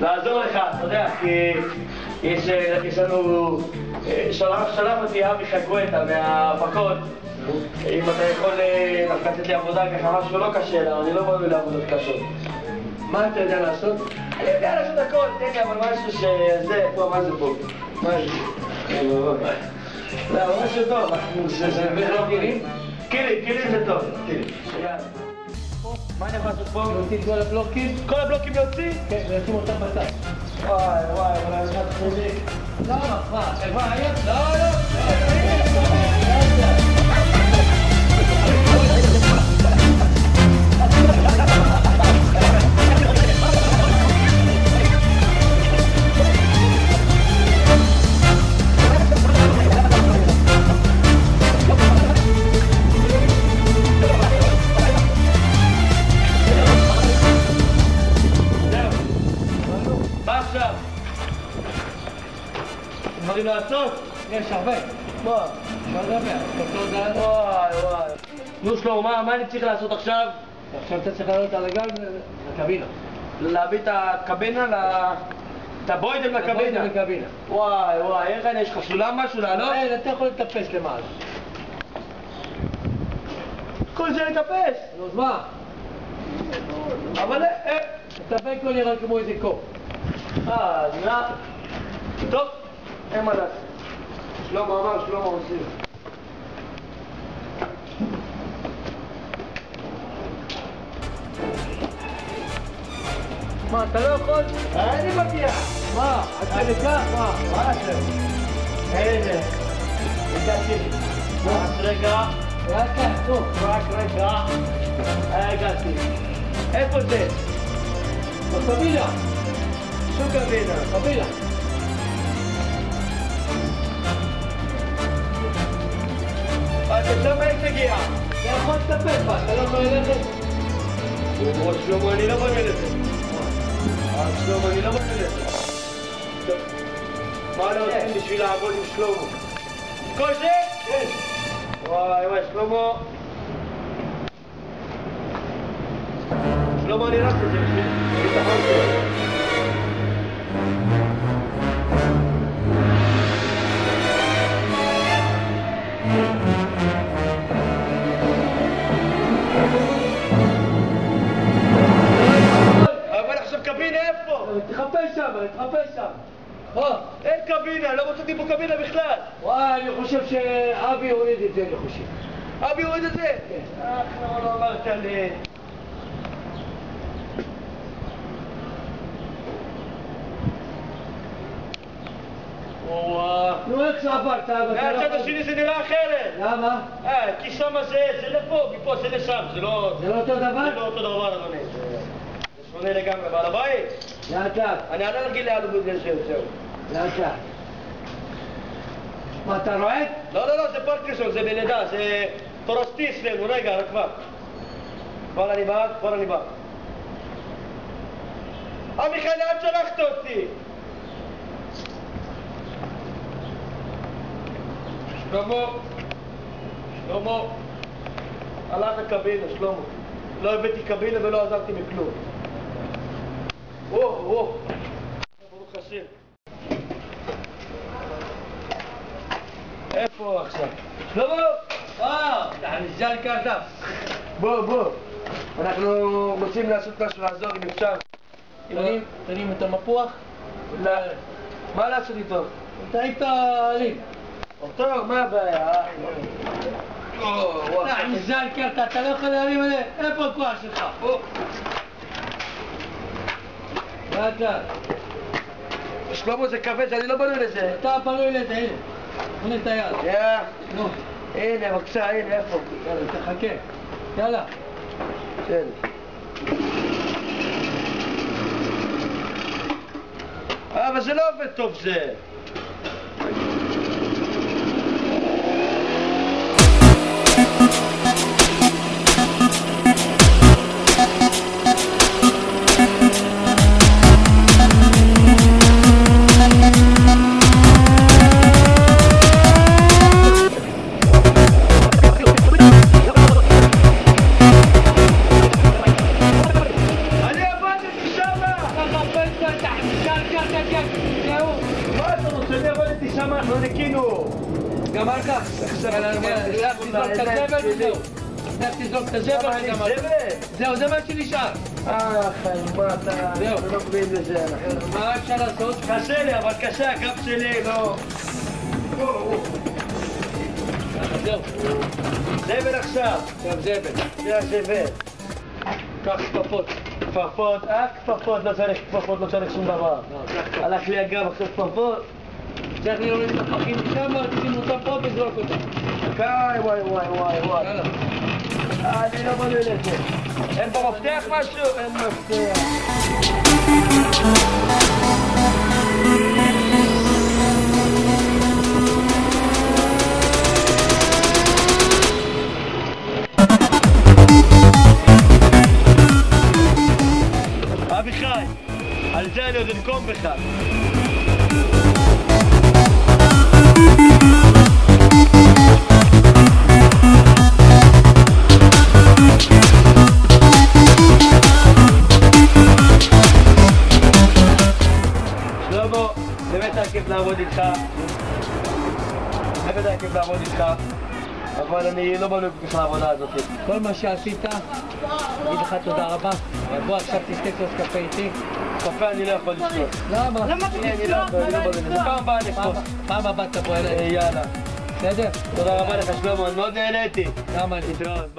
לעזור לך, אתה יודע, כי יש לנו... שלח אותי אבי חגואטה מההפקות. אם אתה יכול לתת לי עבודה ככה, משהו לא קשה לה, אני לא בא לעבודות קשות. מה אתה יודע לעשות? אני יודע לעשות הכל, תן לי, אבל משהו שזה... פה, מה זה פה? מה זה? לא, משהו טוב, זה לא כלים? כלים זה טוב, כלים. מה אני יכול לעשות פה? להוציא את כל הבלוקים? כל הבלוקים להוציא? כן, ולשים אותם בצד. וואי, אבל אני חייב צודק. למה? מה? כבר היה? לא! דברים לעשות? יש הרבה. מה? מה לדבר? וואי. נו שלמה, מה אני צריך לעשות עכשיו? עכשיו אתה צריך לעלות על הגג לקבינה. להביא את הקבינה את הבוידם לקבינה. וואי, איך אני, יש לך סולם משהו לעלות? אין, אתה יכול לטפס למעלה. כל זה לטפס? נו, אז מה? אבל לטפס לא נראה כמו איזה קוף. נראה. טוב, אין מה לעשות. שלמה אמר, שלמה עושים. מה, אתה לא יכול? אני מגיע. מה? עד שלכך? מה עכשיו? הנה, הגעתי. רק רגע. רק רגע. הגעתי. איפה זה? בקבינה. שום קבינה. קבינה. אתה שם איך תגיע? אתה יכול לטפס בה, אתה לא יכול ללכת? שלמה, אני לא בונה לזה. שלמה, אני לא בונה לזה. מה לא עושים בשביל לעבוד עם שלמה? כל זה? כן. וואי, שלמה. שלמה, אני רק את זה בשביל ביטחון שלו. תחפש שם. אין קבינה, לא מצאתי פה קבינה בכלל. וואי, אני חושב שאבי הוריד את זה, אני חושב. אבי הוריד את זה? כן. למה לא אמרת לי? נו, איך שעברת? מהצד השני זה נראה אחרת. למה? כי שמה זה לפה, מפה זה לשם, זה לא... זה לא אותו דבר? זה לא אותו דבר, אדוני. זה שונה לגמרי. בעל הבית? לאט. אני עדיין רגיל לעלות בגלל זהו. לאט. מה, אתה רועד? לא, זה פרקינסון, זה בלידה, זה תורסטי אצלנו, רגע, כבר אני בא. מיכאל, לאן שלחת אותי? שלמה, הלך הקבינה, שלמה. לא הבאתי קבינה ולא עזרתי מכלום. ברוך השם. איפה עכשיו? שלמה! נזל כרדף. בוא. אנחנו רוצים לעשות משהו, לעזור אם אפשר. תרים את המפוח? לא. מה לעשות איתו? אתה היית אלים. טוב, מה הבעיה? נזל כרדף, אתה לא יכול להרים עליה? איפה הכוח שלך? לאט. שלמה, זה כבד, אני לא בנוי לזה. אתה בנוי לזה, הנה את היד. נו. הנה, בבקשה, הנה, איפה? יאללה, תחכה. יאללה. בסדר. אבל זה לא עובד טוב זה. אני עבדתי שמה! איתך, קל, זהו. מה אתה רוצה? אני אבל איתי שם, אנחנו ניקינו. גמר כך. יאללה, תזרוק את הזבל וזהו. תזרוק את הזבל וגמר. זהו, זה מה שנשאר. חיים, מה אתה... זהו. לא מבין לזה. מה אפשר לעשות? קשה לי, אבל קשה, הקו שלי, לא... זהו. זבל עכשיו. עכשיו זבל. זה הזבל. קח כפפות. כפפות, כפפות, לא צריך כפפות, לא צריך שום דבר. הלך לי הגב עכשיו כפפות. צריך להוריד את הפחים משם, תשים אותה פה וזרוק אותה. וואי. יאללה. אני לא בונה לזה. אין פה מפתח משהו? אין מפתח. אביחי, על זה אני עוד אנקום בך. שלמה, באמת היה כיף לעבוד איתך. באמת היה כיף לעבוד איתך. אבל אני לא בנוי כל כך לעבודה הזאת. כל מה שעשית, אגיד לך תודה רבה. בוא עכשיו תשתה כוס קפה איתי. קפה אני לא יכול לשתות. למה? אני לא בנוי לזה. פעם הבאה לפתוח. פעם הבאה תבוא אליי. יאללה. בסדר? תודה רבה לך שלמה, אני מאוד נהניתי. גם אני. להתראות.